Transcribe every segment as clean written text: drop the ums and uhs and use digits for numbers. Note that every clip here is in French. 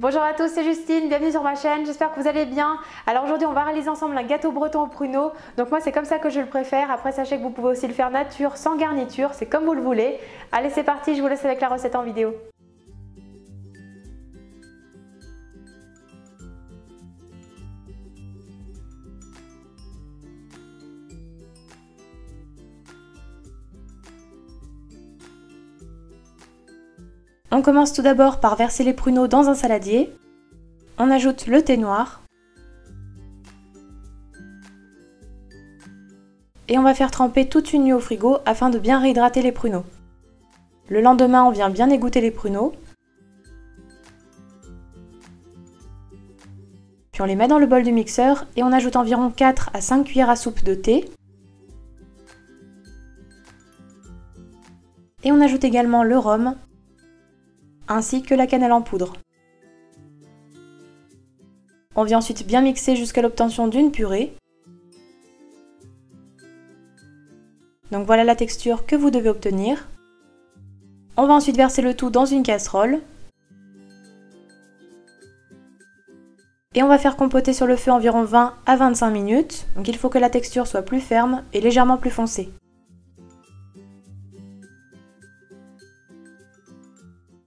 Bonjour à tous, c'est Justine, bienvenue sur ma chaîne, j'espère que vous allez bien. Alors aujourd'hui on va réaliser ensemble un gâteau breton au pruneau. Donc moi c'est comme ça que je le préfère, après sachez que vous pouvez aussi le faire nature, sans garniture, c'est comme vous le voulez. Allez c'est parti, je vous laisse avec la recette en vidéo. On commence tout d'abord par verser les pruneaux dans un saladier. On ajoute le thé noir. Et on va faire tremper toute une nuit au frigo afin de bien réhydrater les pruneaux. Le lendemain, on vient bien égoutter les pruneaux. Puis on les met dans le bol du mixeur et on ajoute environ 4 à 5 cuillères à soupe de thé. Et on ajoute également le rhum, ainsi que la cannelle en poudre. On vient ensuite bien mixer jusqu'à l'obtention d'une purée. Donc voilà la texture que vous devez obtenir. On va ensuite verser le tout dans une casserole. Et on va faire compoter sur le feu environ 20 à 25 minutes. Donc il faut que la texture soit plus ferme et légèrement plus foncée.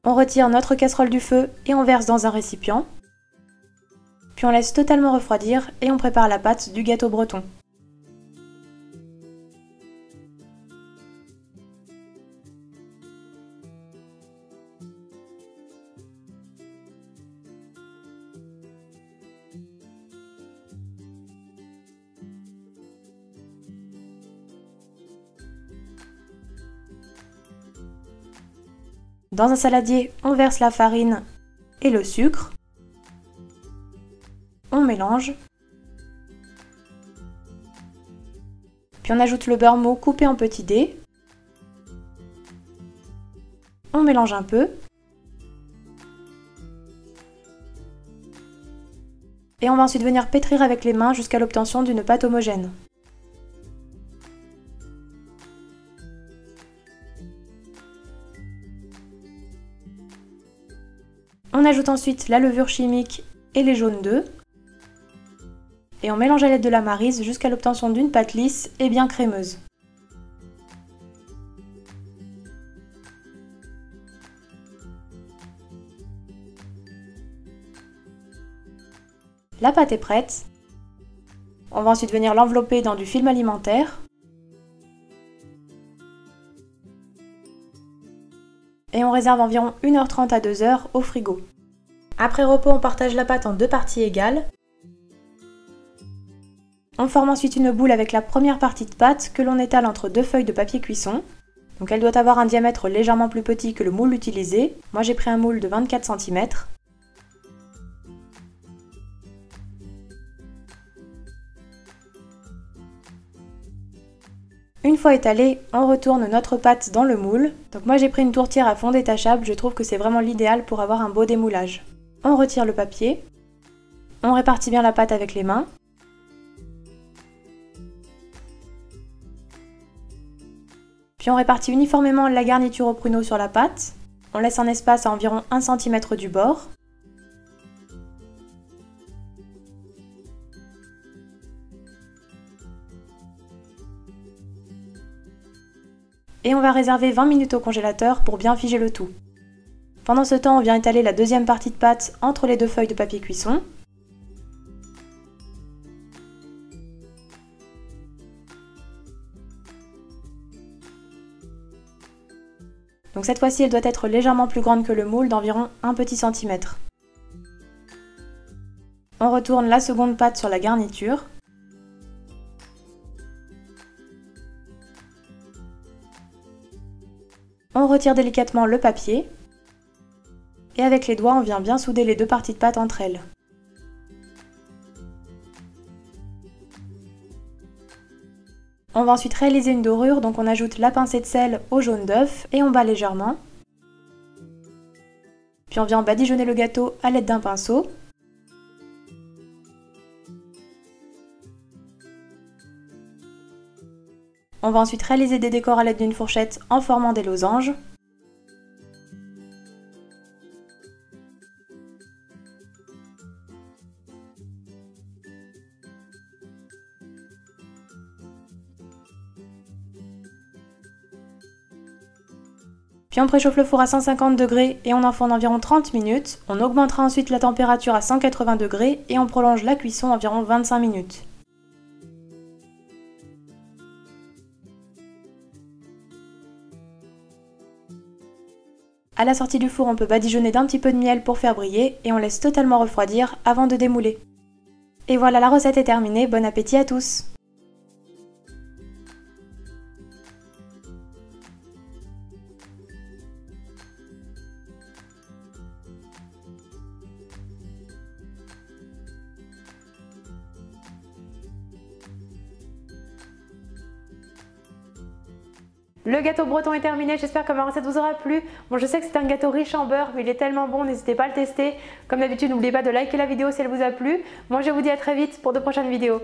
On retire notre casserole du feu et on verse dans un récipient. Puis on laisse totalement refroidir et on prépare la pâte du gâteau breton. Dans un saladier, on verse la farine et le sucre. On mélange. Puis on ajoute le beurre mou coupé en petits dés. On mélange un peu. Et on va ensuite venir pétrir avec les mains jusqu'à l'obtention d'une pâte homogène. On ajoute ensuite la levure chimique et les jaunes d'œufs. Et on mélange à l'aide de la maryse jusqu'à l'obtention d'une pâte lisse et bien crémeuse. La pâte est prête. On va ensuite venir l'envelopper dans du film alimentaire. Et on réserve environ 1h30 à 2h au frigo. Après repos, on partage la pâte en deux parties égales. On forme ensuite une boule avec la première partie de pâte que l'on étale entre deux feuilles de papier cuisson. Donc elle doit avoir un diamètre légèrement plus petit que le moule utilisé. Moi j'ai pris un moule de 24 cm. Une fois étalée, on retourne notre pâte dans le moule. Donc moi j'ai pris une tourtière à fond détachable, je trouve que c'est vraiment l'idéal pour avoir un beau démoulage. On retire le papier. On répartit bien la pâte avec les mains. Puis on répartit uniformément la garniture au pruneau sur la pâte. On laisse un espace à environ 1 cm du bord. Et on va réserver 20 minutes au congélateur pour bien figer le tout. Pendant ce temps, on vient étaler la deuxième partie de pâte entre les deux feuilles de papier cuisson. Donc cette fois-ci, elle doit être légèrement plus grande que le moule, d'environ 1 petit centimètre. On retourne la seconde pâte sur la garniture. On retire délicatement le papier. Et avec les doigts, on vient bien souder les deux parties de pâte entre elles. On va ensuite réaliser une dorure, donc on ajoute la pincée de sel au jaune d'œuf et on bat légèrement. Puis on vient badigeonner le gâteau à l'aide d'un pinceau. On va ensuite réaliser des décors à l'aide d'une fourchette en formant des losanges. Puis on préchauffe le four à 150 degrés et on enfourne environ 30 minutes. On augmentera ensuite la température à 180 degrés et on prolonge la cuisson environ 25 minutes. À la sortie du four, on peut badigeonner d'un petit peu de miel pour faire briller et on laisse totalement refroidir avant de démouler. Et voilà, la recette est terminée, bon appétit à tous! Le gâteau breton est terminé, j'espère que ma recette vous aura plu. Bon, je sais que c'est un gâteau riche en beurre, mais il est tellement bon, n'hésitez pas à le tester. Comme d'habitude, n'oubliez pas de liker la vidéo si elle vous a plu. Moi, je vous dis à très vite pour de prochaines vidéos.